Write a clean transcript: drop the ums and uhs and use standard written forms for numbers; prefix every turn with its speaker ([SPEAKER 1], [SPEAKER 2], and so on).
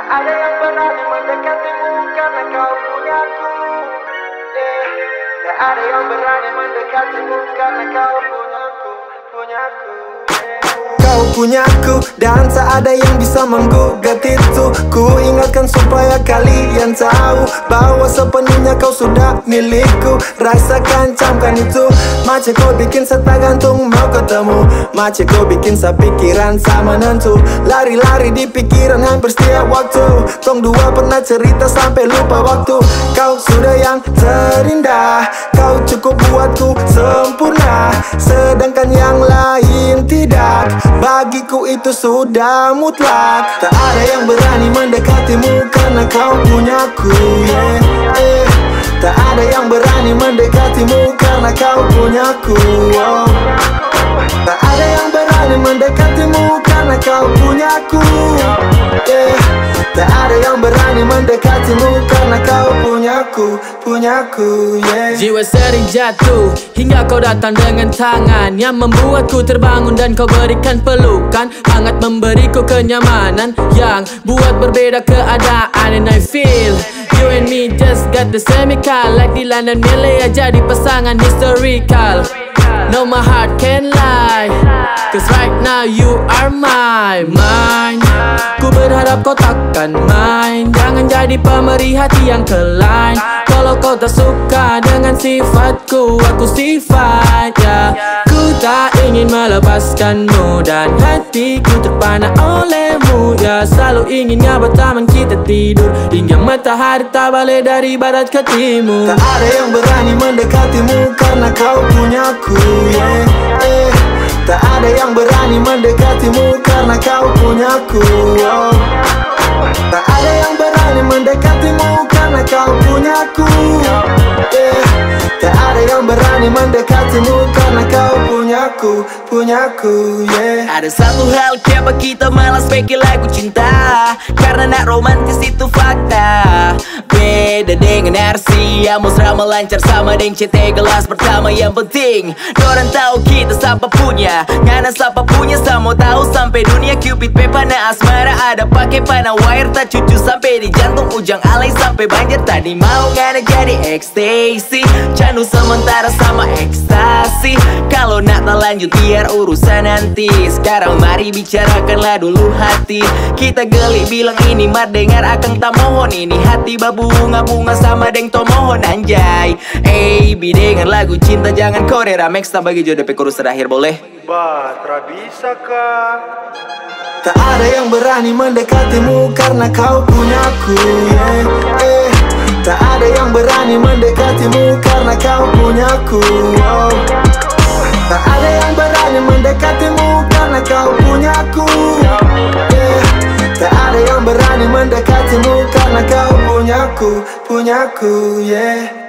[SPEAKER 1] Tak ada yang berani mendekatimu karena kau punyaku. Tak ada yang berani mendekatimu karena kau punyaku, punyaku.
[SPEAKER 2] Kau punyaku dan tak ada yang bisa menggugat itu. Ku ingatkan supaya kalian tahu bahwa sepenuhnya kau sudah milikku. Rasakan, camkan itu. Macam kau bikin saya tak gantung mau ketemu. Macam kau bikin saya pikiran sama menentu. Lari-lari di pikiran hampir setiap waktu. Tong dua pernah cerita sampai lupa waktu. Kau sudah yang terindah, kau cukup buatku sempurna. Sedangkan yang lain tidak. Bagiku itu sudah mutlak. Tak ada yang berani mendekatimu karena kau punyaku, yeah. Tak ada yang berani mendekatimu karena kau punyaku, oh. Tak ada yang berani mendekatimu karena kau punyaku, yeah. Tak ada yang berani mendekatimu karena kau punyaku, punyaku, yeah.
[SPEAKER 3] Jiwa sering jatuh hingga kau datang dengan tangan yang membuatku terbangun dan kau berikan pelukan hangat memberiku kenyamanan yang buat berbeda keadaan. And I feel you and me just got the chemical like Dylan dan Miley jadi pasangan historical. No, my heart can't lie, cause right now you are my mind. Ku berharap kau takkan main. Jangan jadi pemeri hati yang lain. Kalau kau tak suka dengan sifatku, aku sifat, ya. Ku tak ingin melepaskanmu dan hatiku terpana olehmu, ya. Selalu inginnya bertaman kita tidur hingga matahari tak balik dari barat ke timur.
[SPEAKER 2] Tak ada yang berani mendekatimu karena kau punyaku, yeah. Tak ada yang berani mendekatimu karena kau punyaku, oh. Tak ada yang berani mendekatimu karena kau punyaku, yeah. Tak ada yang berani mendekatimu karena kau punyaku, punyaku, yeah.
[SPEAKER 4] Ada satu hal kenapa kita malas bikin lagu cinta, karena nak romantis itu fakta. Beda dengan RC yang mesra melancar sama deng CT gelas pertama. Yang penting dorang tahu kita siapa punya, ngana siapa punya sama tahu sampai dunia. Cupid pepana asmara ada pakai panah wire tak cucu sampai di jantung ujang alay sampai banjir. Tadi mau ngana jadi ecstasy, candu sementara sama ekstasi. Kalau nak lanjut biar urusan nanti. Sekarang mari bicarakanlah dulu hati. Kita geli bilang ini mar dengar akang tak mohon. Ini hati babunga-bunga sama deng tomohon anjay. Dengan lagu cinta jangan kore ramex tak bagi jodoh chorus terakhir boleh.
[SPEAKER 1] Bah, tak bisa kah?
[SPEAKER 2] Tak ada yang berani mendekatimu karena kau punyaku, yeah. Tak ada yang berani mendekatimu karena kau punyaku, oh. Tak ada yang berani mendekatimu karena kau punyaku, yeah. Tak ada yang berani mendekatimu karena kau punyaku, punyaku, yeah.